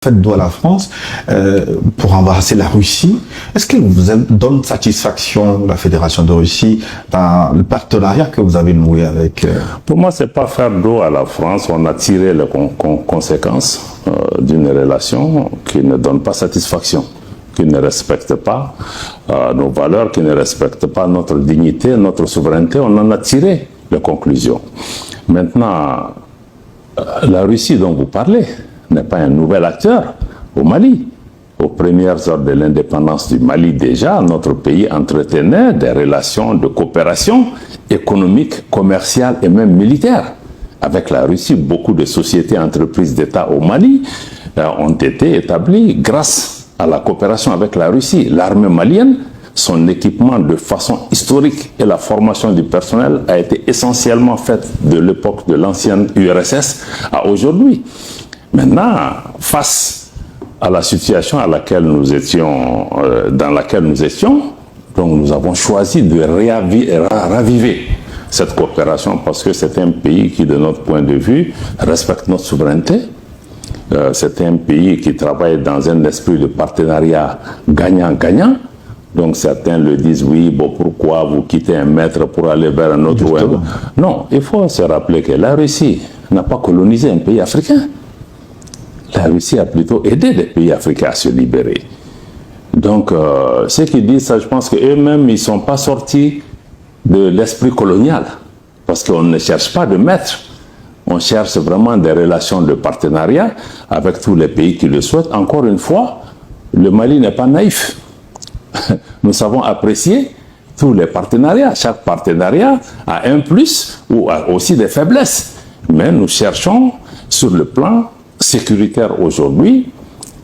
fait d'où à la France pour embrasser la Russie. Est-ce qu'elle vous donne satisfaction, la Fédération de Russie, dans le partenariat que vous avez noué avec Pour moi, c'est pas faire d'eau à la France. On a tiré les conséquences d'une relation qui ne donne pas satisfaction, qui ne respecte pas nos valeurs, qui ne respecte pas notre dignité, notre souveraineté. On en a tiré les conclusions. Maintenant, la Russie dont vous parlez n'est pas un nouvel acteur au Mali. Aux premières heures de l'indépendance du Mali déjà, notre pays entretenait des relations de coopération économique, commerciale et même militaire. Avec la Russie, beaucoup de sociétés, entreprises d'État au Mali ont été établies grâce à la coopération avec la Russie. L'armée malienne, son équipement de façon historique et la formation du personnel a été essentiellement faite de l'époque de l'ancienne URSS à aujourd'hui. Maintenant, face à la situation à laquelle nous étions, dans laquelle nous étions, donc nous avons choisi de raviver cette coopération parce que c'est un pays qui, de notre point de vue, respecte notre souveraineté. C'est un pays qui travaille dans un esprit de partenariat gagnant-gagnant. Donc certains le disent, oui, bon, pourquoi vous quittez un maître pour aller vers un autre? Non, il faut se rappeler que la Russie n'a pas colonisé un pays africain. La Russie a plutôt aidé des pays africains à se libérer. Donc, ceux qui disent ça, je pense qu'eux-mêmes, ils ne sont pas sortis de l'esprit colonial. Parce qu'on ne cherche pas de maître. On cherche vraiment des relations de partenariat avec tous les pays qui le souhaitent. Encore une fois, le Mali n'est pas naïf. Nous savons apprécier tous les partenariats. Chaque partenariat a un plus ou a aussi des faiblesses. Mais nous cherchons sur le plan sécuritaire aujourd'hui,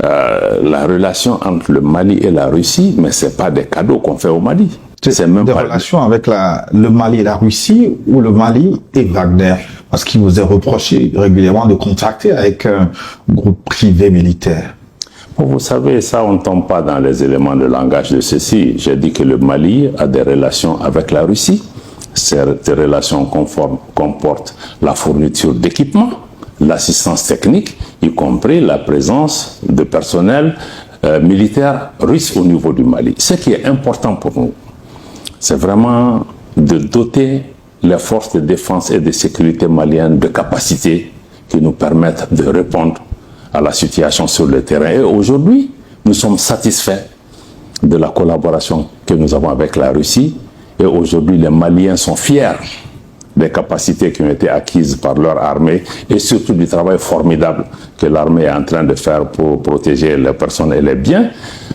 la relation entre le Mali et la Russie, mais ce n'est pas des cadeaux qu'on fait au Mali. C'est même des relations avec le Mali et la Russie ou le Mali et Wagner? Parce qu'il vous est reproché régulièrement de contracter avec un groupe privé militaire. Bon, vous savez, ça, on ne tombe pas dans les éléments de langage de ceci. J'ai dit que le Mali a des relations avec la Russie. Ces relations comportent la fourniture d'équipements, l'assistance technique, y compris la présence de personnel militaire russe au niveau du Mali. Ce qui est important pour nous, c'est vraiment de doter les forces de défense et de sécurité maliennes de capacités qui nous permettent de répondre à la situation sur le terrain. Et aujourd'hui, nous sommes satisfaits de la collaboration que nous avons avec la Russie. Et aujourd'hui, les Maliens sont fiers des capacités qui ont été acquises par leur armée et surtout du travail formidable que l'armée est en train de faire pour protéger les personnes et les biens.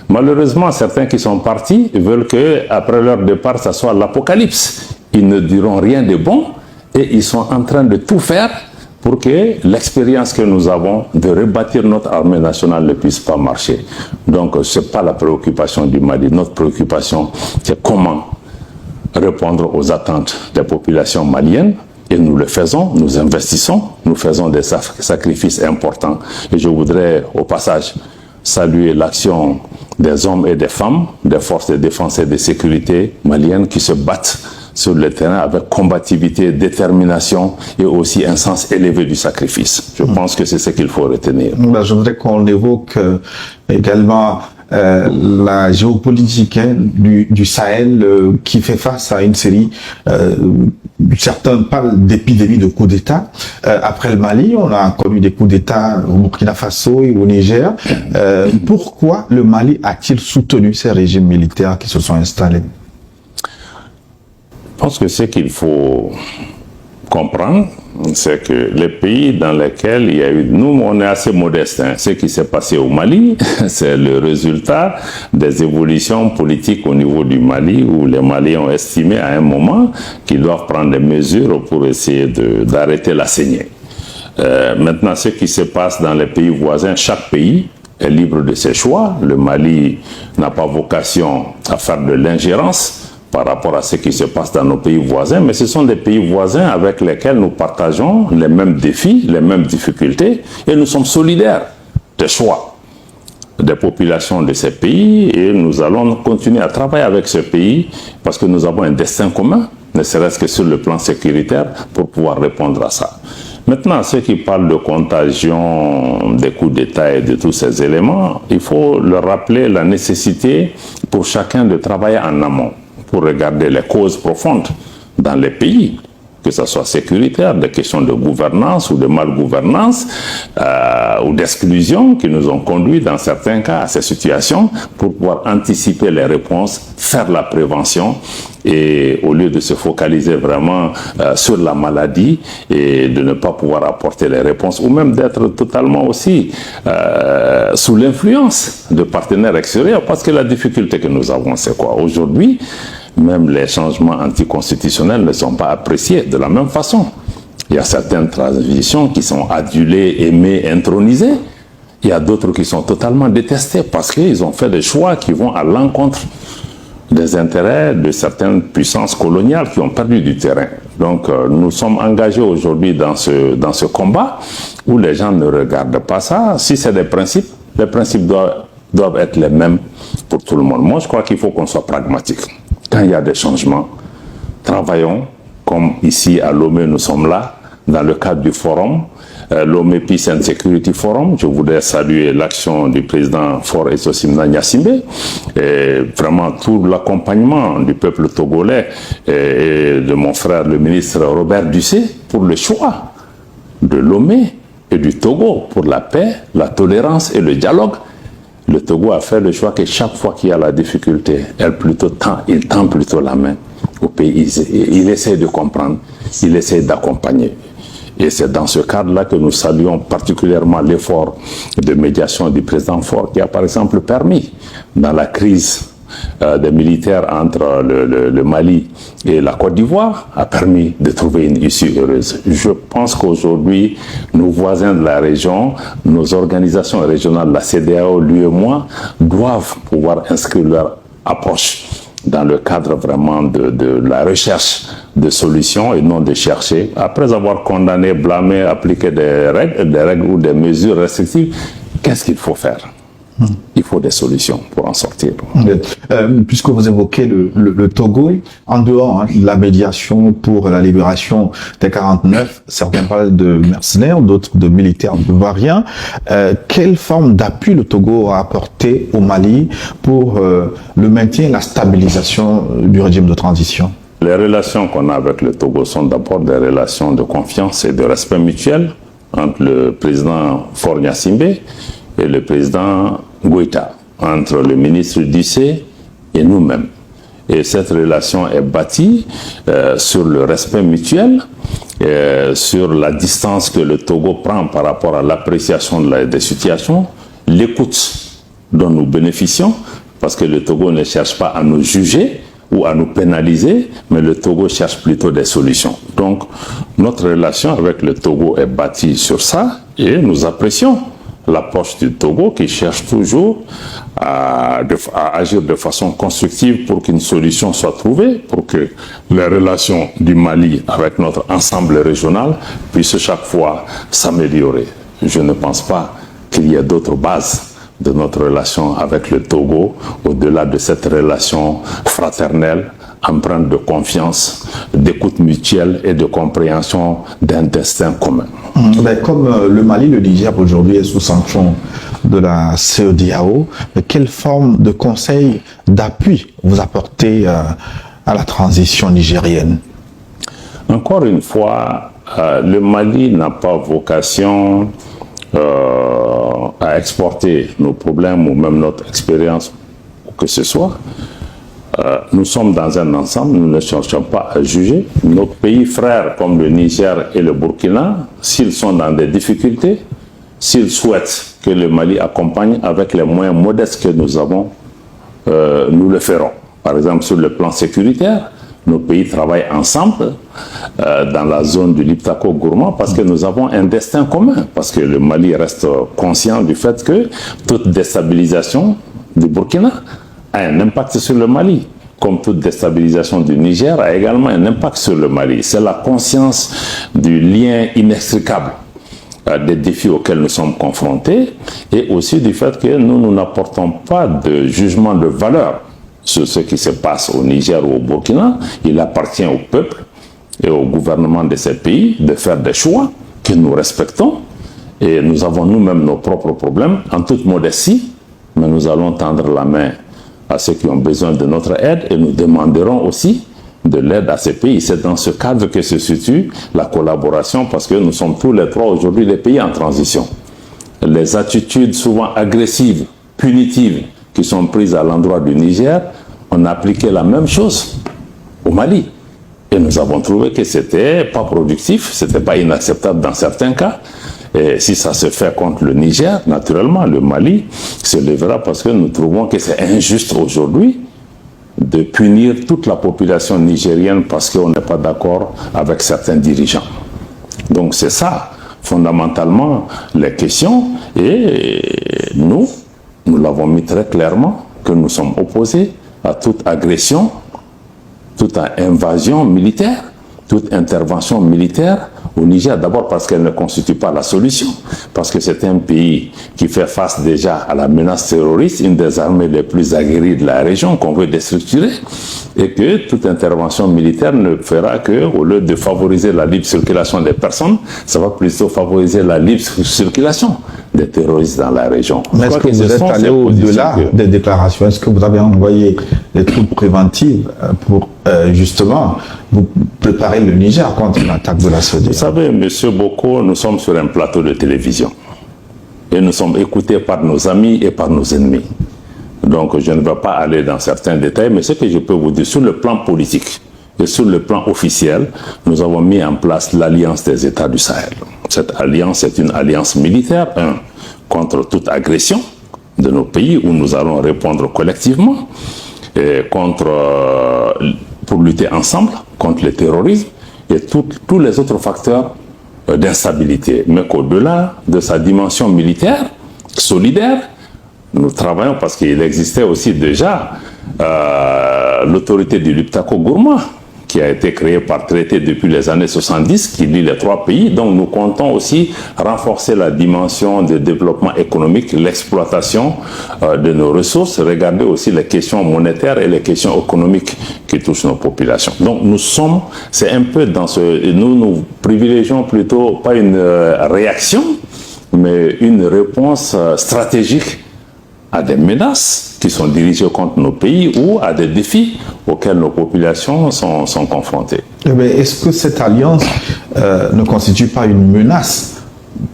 Malheureusement, certains qui sont partis veulent qu'après leur départ, ça soit l'apocalypse. Ils ne diront rien de bon et ils sont en train de tout faire pour que l'expérience que nous avons de rebâtir notre armée nationale ne puisse pas marcher. Donc, ce n'est pas la préoccupation du Mali. Notre préoccupation, c'est comment répondre aux attentes des populations maliennes. Et nous le faisons, nous investissons, nous faisons des sacrifices importants. Et je voudrais, au passage, saluer l'action des hommes et des femmes, des forces de défense et de sécurité maliennes qui se battent sur le terrain avec combativité, détermination et aussi un sens élevé du sacrifice. Je pense que c'est ce qu'il faut retenir. Je voudrais qu'on évoque également la géopolitique du Sahel qui fait face à une série, certains parlent d'épidémie de coups d'État. Après le Mali, on a connu des coups d'État au Burkina Faso et au Niger. Pourquoi le Mali a-t-il soutenu ces régimes militaires qui se sont installés? Je pense que ce qu'il faut comprendre, c'est que les pays dans lesquels il y a eu... Nous, on est assez modestes. Ce qui s'est passé au Mali, c'est le résultat des évolutions politiques au niveau du Mali, où les Maliens ont estimé à un moment qu'ils doivent prendre des mesures pour essayer d'arrêter la saignée. Maintenant, ce qui se passe dans les pays voisins, chaque pays est libre de ses choix. Le Mali n'a pas vocation à faire de l'ingérence par rapport à ce qui se passe dans nos pays voisins, mais ce sont des pays voisins avec lesquels nous partageons les mêmes défis, les mêmes difficultés, et nous sommes solidaires des choix des populations de ces pays, et nous allons continuer à travailler avec ce pays parce que nous avons un destin commun, ne serait-ce que sur le plan sécuritaire, pour pouvoir répondre à ça. Maintenant, ceux qui parlent de contagion, des coups d'État et de tous ces éléments, il faut leur rappeler la nécessité pour chacun de travailler en amont, pour regarder les causes profondes dans les pays, que ce soit sécuritaire, des questions de gouvernance ou de malgouvernance ou d'exclusion qui nous ont conduit dans certains cas à ces situations pour pouvoir anticiper les réponses, faire la prévention et au lieu de se focaliser vraiment sur la maladie et de ne pas pouvoir apporter les réponses ou même d'être totalement aussi sous l'influence de partenaires extérieurs parce que la difficulté que nous avons c'est quoi aujourd'hui? Même les changements anticonstitutionnels ne sont pas appréciés de la même façon. Il y a certaines transitions qui sont adulées, aimées, intronisées. Il y a d'autres qui sont totalement détestées parce qu'ils ont fait des choix qui vont à l'encontre des intérêts de certaines puissances coloniales qui ont perdu du terrain. Donc nous sommes engagés aujourd'hui dans ce combat où les gens ne regardent pas ça. Si c'est des principes, les principes doivent être les mêmes pour tout le monde. Moi, je crois qu'il faut qu'on soit pragmatique. Quand il y a des changements, travaillons comme ici à Lomé, nous sommes là, dans le cadre du forum, Lomé Peace and Security Forum. Je voudrais saluer l'action du président Faure Essosimna Gnassingbé et vraiment tout l'accompagnement du peuple togolais et de mon frère le ministre Robert Dussé pour le choix de Lomé et du Togo pour la paix, la tolérance et le dialogue. Le Togo a fait le choix que chaque fois qu'il y a la difficulté, il tend plutôt la main au pays. Il essaie de comprendre, il essaie d'accompagner. Et c'est dans ce cadre-là que nous saluons particulièrement l'effort de médiation du président Faure qui a par exemple permis, dans la crise des militaires entre le Mali et la Côte d'Ivoire, a permis de trouver une issue heureuse. Je pense qu'aujourd'hui, nos voisins de la région, nos organisations régionales, la CEDEAO, l'UEMOA, doivent pouvoir inscrire leur approche dans le cadre vraiment de la recherche de solutions et non de chercher. Après avoir condamné, blâmé, appliqué des règles ou des mesures restrictives, qu'est-ce qu'il faut faire ? Il faut des solutions pour en sortir. Puisque vous évoquez le Togo, en dehors de la médiation pour la libération des 49, certains parlent de mercenaires, d'autres de militaires ivoiriens. Quelle forme d'appui le Togo a apporté au Mali pour le maintien et la stabilisation du régime de transition? Les relations qu'on a avec le Togo sont d'abord des relations de confiance et de respect mutuel entre le président Faure Gnassingbé et le président Goïta, entre le ministre Dussé et nous-mêmes. Et cette relation est bâtie sur le respect mutuel, sur la distance que le Togo prend par rapport à l'appréciation des situations, l'écoute dont nous bénéficions, parce que le Togo ne cherche pas à nous juger ou à nous pénaliser, mais le Togo cherche plutôt des solutions. Donc, notre relation avec le Togo est bâtie sur ça et nous apprécions l'approche du Togo qui cherche toujours à agir de façon constructive pour qu'une solution soit trouvée, pour que les relations du Mali avec notre ensemble régional puissent chaque fois s'améliorer. Je ne pense pas qu'il y ait d'autres bases de notre relation avec le Togo au-delà de cette relation fraternelle, empreinte de confiance, d'écoute mutuelle et de compréhension d'un destin commun. Comme le Mali, le Niger aujourd'hui est sous sanction de la CEDEAO, quelle forme de conseil, d'appui vous apportez à la transition nigérienne? Encore une fois, le Mali n'a pas vocation à exporter nos problèmes ou même notre expérience ou que ce soit. Nous sommes dans un ensemble, nous ne cherchons pas à juger. Nos pays frères comme le Niger et le Burkina, s'ils sont dans des difficultés, s'ils souhaitent que le Mali accompagne avec les moyens modestes que nous avons, nous le ferons. Par exemple, sur le plan sécuritaire, nos pays travaillent ensemble dans la zone du Liptako-Gourma parce que nous avons un destin commun, parce que le Mali reste conscient du fait que toute déstabilisation du Burkina a un impact sur le Mali, comme toute déstabilisation du Niger a également un impact sur le Mali. C'est la conscience du lien inextricable des défis auxquels nous sommes confrontés et aussi du fait que nous n'apportons pas de jugement de valeur sur ce qui se passe au Niger ou au Burkina. Il appartient au peuple et au gouvernement de ces pays de faire des choix que nous respectons, et nous avons nous-mêmes nos propres problèmes, en toute modestie, mais nous allons tendre la main à ceux qui ont besoin de notre aide et nous demanderons aussi de l'aide à ces pays. C'est dans ce cadre que se situe la collaboration, parce que nous sommes tous les trois aujourd'hui des pays en transition. Les attitudes souvent agressives, punitives, qui sont prises à l'endroit du Niger, on a appliqué la même chose au Mali. Et nous avons trouvé que c'était pas productif, c'était pas inacceptable dans certains cas. Et si ça se fait contre le Niger, naturellement, le Mali se lèvera, parce que nous trouvons que c'est injuste aujourd'hui de punir toute la population nigérienne parce qu'on n'est pas d'accord avec certains dirigeants. Donc c'est ça, fondamentalement, les questions. Et nous l'avons mis très clairement, que nous sommes opposés à toute agression, toute invasion militaire, toute intervention militaire au Niger, d'abord parce qu'elle ne constitue pas la solution, parce que c'est un pays qui fait face déjà à la menace terroriste, une des armées les plus aguerries de la région qu'on veut déstructurer, et que toute intervention militaire ne fera que, au lieu de favoriser la libre circulation des personnes, ça va plutôt favoriser la libre circulation des terroristes dans la région. Mais est-ce que vous êtes allé au-delà des déclarations? Est-ce que vous avez envoyé des troupes préventives pour justement vous préparer le Niger contre l'attaque de la CEDEAO? Vous savez, M. Boko, nous sommes sur un plateau de télévision et nous sommes écoutés par nos amis et par nos ennemis. Donc je ne vais pas aller dans certains détails, mais ce que je peux vous dire, sur le plan politique et sur le plan officiel, nous avons mis en place l'Alliance des États du Sahel. Cette alliance est une alliance militaire, contre toute agression de nos pays, où nous allons répondre collectivement, et pour lutter ensemble contre le terrorisme et tous les autres facteurs d'instabilité. Mais qu'au-delà de sa dimension militaire, solidaire, nous travaillons, parce qu'il existait aussi déjà l'autorité du Liptako Gourma, qui a été créée par traité depuis les années 70, qui lie les trois pays. Donc nous comptons aussi renforcer la dimension de développement économique, l'exploitation de nos ressources, regarder aussi les questions monétaires et les questions économiques qui touchent nos populations. Donc nous sommes, c'est un peu dans nous privilégions plutôt pas une réaction, mais une réponse stratégique à des menaces qui sont dirigées contre nos pays ou à des défis auxquels nos populations sont confrontées. Est-ce que cette alliance ne constitue pas une menace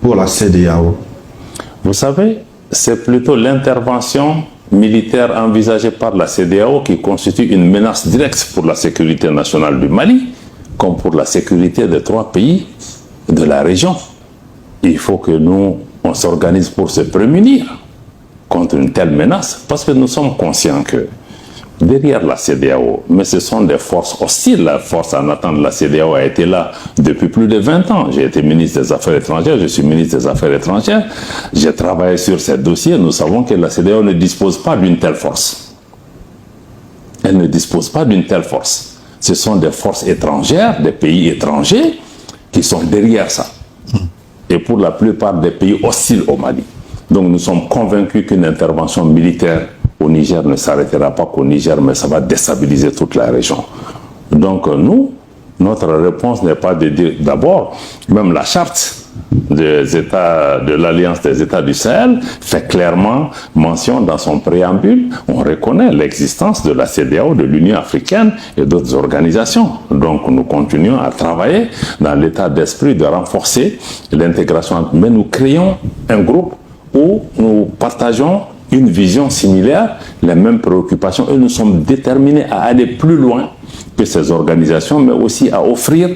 pour la CEDEAO? Vous savez, c'est plutôt l'intervention militaire envisagée par la CEDEAO qui constitue une menace directe pour la sécurité nationale du Mali, comme pour la sécurité des trois pays de la région. Il faut que on s'organise pour se prémunir contre une telle menace, parce que nous sommes conscients que derrière la CEDEAO, mais ce sont des forces hostiles. La force en attente de la CEDEAO a été là depuis plus de 20 ans. J'ai été ministre des Affaires étrangères, je suis ministre des Affaires étrangères. J'ai travaillé sur ces dossiers. Nous savons que la CEDEAO ne dispose pas d'une telle force. Elle ne dispose pas d'une telle force. Ce sont des forces étrangères, des pays étrangers qui sont derrière ça. Et pour la plupart des pays hostiles au Mali. Donc nous sommes convaincus qu'une intervention militaire au Niger ne s'arrêtera pas qu'au Niger, mais ça va déstabiliser toute la région. Donc notre réponse n'est pas de dire, d'abord, même la charte des États, de l'Alliance des États du Sahel fait clairement mention dans son préambule, on reconnaît l'existence de la CEDEAO, de l'Union africaine et d'autres organisations. Donc nous continuons à travailler dans l'état d'esprit de renforcer l'intégration, mais nous créons un groupe où nous partageons une vision similaire, les mêmes préoccupations, et nous sommes déterminés à aller plus loin que ces organisations, mais aussi à offrir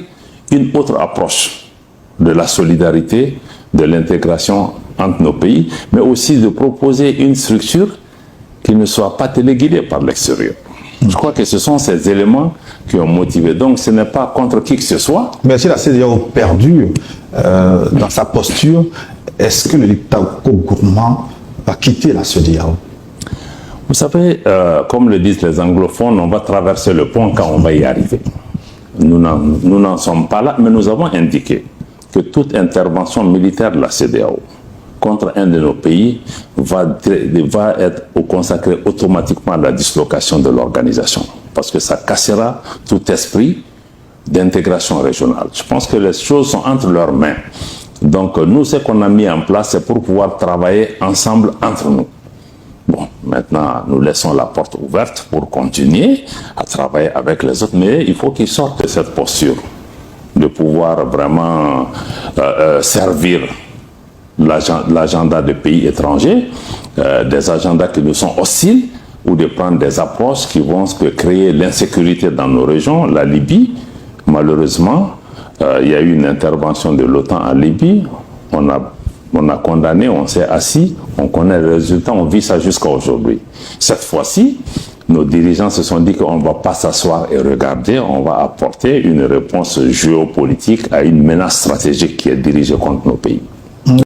une autre approche de la solidarité, de l'intégration entre nos pays, mais aussi de proposer une structure qui ne soit pas téléguidée par l'extérieur. Je crois que ce sont ces éléments qui ont motivé. Donc ce n'est pas contre qui que ce soit. Mais si la CEDEAO perdue dans sa posture, est-ce que le Liptako Gourma va quitter la CEDEAO? Vous savez, comme le disent les anglophones, on va traverser le pont quand on va y arriver. Nous n'en sommes pas là, mais nous avons indiqué que toute intervention militaire de la CEDEAO contre un de nos pays va être consacrée automatiquement à la dislocation de l'organisation, parce que ça cassera tout esprit d'intégration régionale. Je pense que les choses sont entre leurs mains. Donc nous, ce qu'on a mis en place, c'est pour pouvoir travailler ensemble entre nous. Bon, maintenant, nous laissons la porte ouverte pour continuer à travailler avec les autres, mais il faut qu'ils sortent de cette posture de pouvoir vraiment servir l'agenda de pays étrangers, des agendas qui nous sont hostiles, ou de prendre des approches qui vont créer l'insécurité dans nos régions. La Libye, malheureusement, il y a eu une intervention de l'OTAN en Libye, on a condamné, on s'est assis, on connaît le résultat, on vit ça jusqu'à aujourd'hui. Cette fois-ci, nos dirigeants se sont dit qu'on ne va pas s'asseoir et regarder, on va apporter une réponse géopolitique à une menace stratégique qui est dirigée contre nos pays.